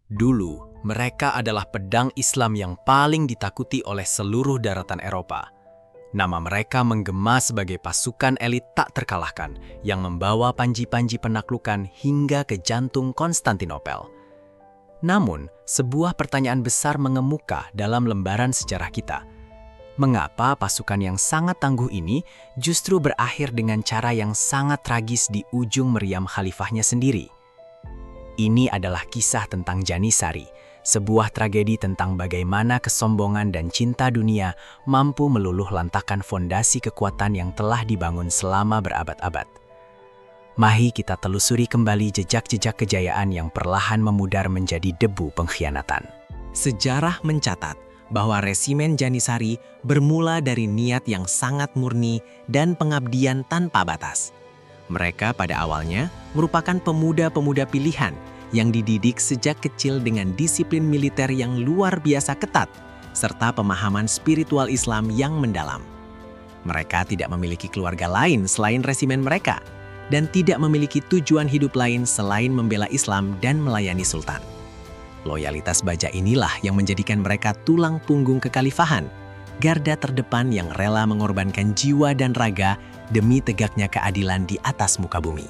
Dulu, mereka adalah pedang Islam yang paling ditakuti oleh seluruh daratan Eropa. Nama mereka menggema sebagai pasukan elit tak terkalahkan yang membawa panji-panji penaklukan hingga ke jantung Konstantinopel. Namun, sebuah pertanyaan besar mengemuka dalam lembaran sejarah kita. Mengapa pasukan yang sangat tangguh ini justru berakhir dengan cara yang sangat tragis di ujung meriam khalifahnya sendiri? Ini adalah kisah tentang Janisari, sebuah tragedi tentang bagaimana kesombongan dan cinta dunia mampu meluluh lantakkan fondasi kekuatan yang telah dibangun selama berabad-abad. Mari kita telusuri kembali jejak-jejak kejayaan yang perlahan memudar menjadi debu pengkhianatan. Sejarah mencatat bahwa resimen Janisari bermula dari niat yang sangat murni dan pengabdian tanpa batas. Mereka pada awalnya merupakan pemuda-pemuda pilihan yang dididik sejak kecil dengan disiplin militer yang luar biasa ketat, serta pemahaman spiritual Islam yang mendalam. Mereka tidak memiliki keluarga lain selain resimen mereka, dan tidak memiliki tujuan hidup lain selain membela Islam dan melayani Sultan. Loyalitas baja inilah yang menjadikan mereka tulang punggung kekhalifahan, garda terdepan yang rela mengorbankan jiwa dan raga demi tegaknya keadilan di atas muka bumi.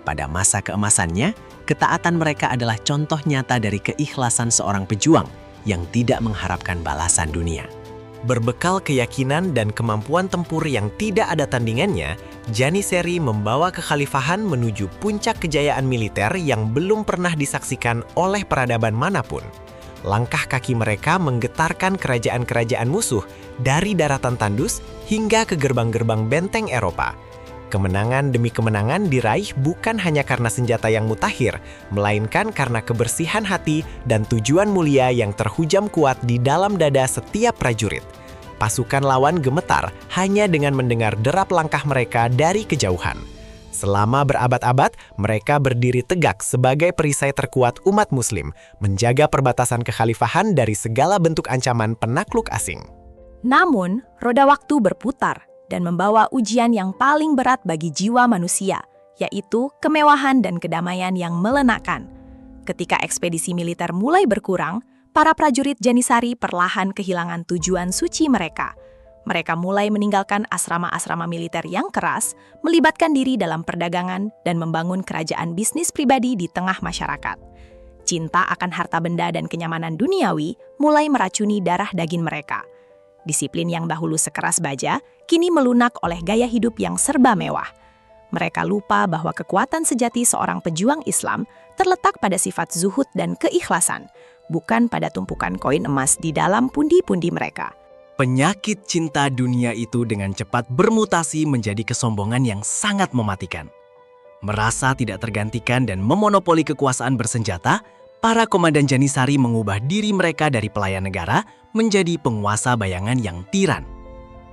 Pada masa keemasannya, ketaatan mereka adalah contoh nyata dari keikhlasan seorang pejuang yang tidak mengharapkan balasan dunia. Berbekal keyakinan dan kemampuan tempur yang tidak ada tandingannya, Janisari membawa kekhalifahan menuju puncak kejayaan militer yang belum pernah disaksikan oleh peradaban manapun. Langkah kaki mereka menggetarkan kerajaan-kerajaan musuh dari daratan tandus hingga ke gerbang-gerbang benteng Eropa. Kemenangan demi kemenangan diraih bukan hanya karena senjata yang mutakhir, melainkan karena kebersihan hati dan tujuan mulia yang terhujam kuat di dalam dada setiap prajurit. Pasukan lawan gemetar hanya dengan mendengar derap langkah mereka dari kejauhan. Selama berabad-abad, mereka berdiri tegak sebagai perisai terkuat umat Muslim, menjaga perbatasan kekhalifahan dari segala bentuk ancaman penakluk asing. Namun, roda waktu berputar dan membawa ujian yang paling berat bagi jiwa manusia, yaitu kemewahan dan kedamaian yang melenakkan. Ketika ekspedisi militer mulai berkurang, para prajurit Janisari perlahan kehilangan tujuan suci mereka. Mereka mulai meninggalkan asrama-asrama militer yang keras, melibatkan diri dalam perdagangan, dan membangun kerajaan bisnis pribadi di tengah masyarakat. Cinta akan harta benda dan kenyamanan duniawi mulai meracuni darah daging mereka. Disiplin yang dahulu sekeras baja, kini melunak oleh gaya hidup yang serba mewah. Mereka lupa bahwa kekuatan sejati seorang pejuang Islam terletak pada sifat zuhud dan keikhlasan, bukan pada tumpukan koin emas di dalam pundi-pundi mereka. Penyakit cinta dunia itu dengan cepat bermutasi menjadi kesombongan yang sangat mematikan. Merasa tidak tergantikan dan memonopoli kekuasaan bersenjata, para komandan Janisari mengubah diri mereka dari pelayan negara menjadi penguasa bayangan yang tiran.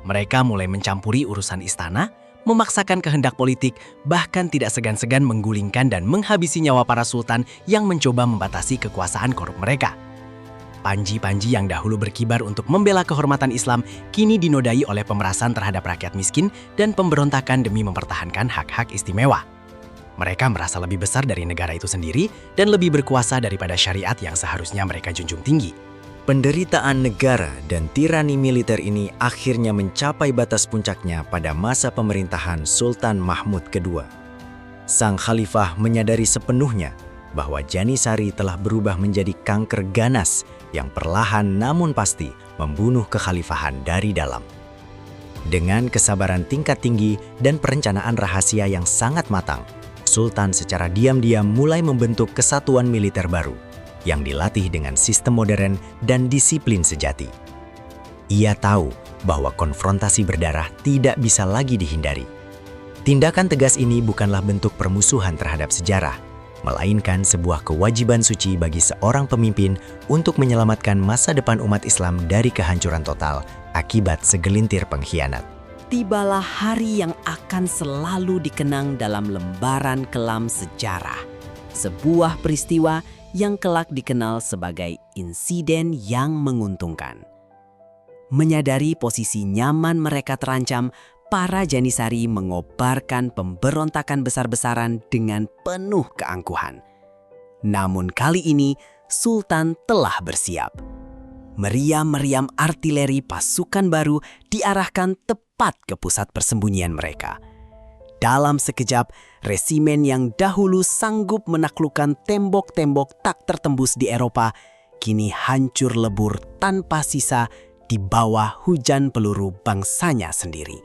Mereka mulai mencampuri urusan istana, memaksakan kehendak politik, bahkan tidak segan-segan menggulingkan dan menghabisi nyawa para sultan yang mencoba membatasi kekuasaan korup mereka. Panji-panji yang dahulu berkibar untuk membela kehormatan Islam kini dinodai oleh pemerasan terhadap rakyat miskin dan pemberontakan demi mempertahankan hak-hak istimewa. Mereka merasa lebih besar dari negara itu sendiri dan lebih berkuasa daripada syariat yang seharusnya mereka junjung tinggi. Penderitaan negara dan tirani militer ini akhirnya mencapai batas puncaknya pada masa pemerintahan Sultan Mahmud II. Sang khalifah menyadari sepenuhnya bahwa Janisari telah berubah menjadi kanker ganas yang perlahan namun pasti membunuh kekhalifahan dari dalam. Dengan kesabaran tingkat tinggi dan perencanaan rahasia yang sangat matang, Sultan secara diam-diam mulai membentuk kesatuan militer baru yang dilatih dengan sistem modern dan disiplin sejati. Ia tahu bahwa konfrontasi berdarah tidak bisa lagi dihindari. Tindakan tegas ini bukanlah bentuk permusuhan terhadap sejarah, melainkan sebuah kewajiban suci bagi seorang pemimpin untuk menyelamatkan masa depan umat Islam dari kehancuran total akibat segelintir pengkhianat. Tibalah hari yang akan selalu dikenang dalam lembaran kelam sejarah. Sebuah peristiwa yang kelak dikenal sebagai insiden yang menguntungkan. Menyadari posisi nyaman mereka terancam, para Janisari mengobarkan pemberontakan besar-besaran dengan penuh keangkuhan. Namun kali ini, Sultan telah bersiap. Meriam-meriam artileri pasukan baru diarahkan tepat ke pusat persembunyian mereka. Dalam sekejap, resimen yang dahulu sanggup menaklukkan tembok-tembok tak tertembus di Eropa, kini hancur lebur tanpa sisa di bawah hujan peluru bangsanya sendiri.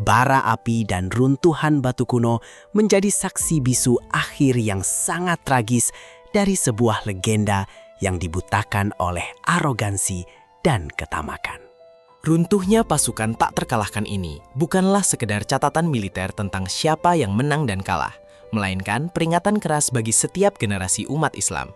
Bara api dan runtuhan batu kuno menjadi saksi bisu akhir yang sangat tragis dari sebuah legenda yang dibutakan oleh arogansi dan ketamakan. Runtuhnya pasukan tak terkalahkan ini bukanlah sekedar catatan militer tentang siapa yang menang dan kalah, melainkan peringatan keras bagi setiap generasi umat Islam.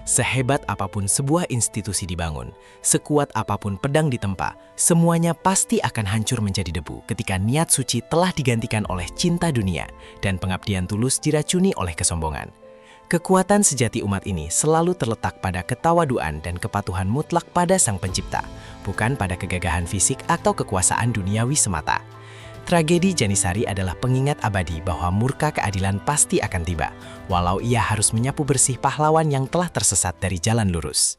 Sehebat apapun sebuah institusi dibangun, sekuat apapun pedang ditempa, semuanya pasti akan hancur menjadi debu ketika niat suci telah digantikan oleh cinta dunia dan pengabdian tulus diracuni oleh kesombongan. Kekuatan sejati umat ini selalu terletak pada ketawaduan dan kepatuhan mutlak pada Sang Pencipta, bukan pada kegagahan fisik atau kekuasaan duniawi semata. Tragedi Janisari adalah pengingat abadi bahwa murka keadilan pasti akan tiba, walau ia harus menyapu bersih pahlawan yang telah tersesat dari jalan lurus.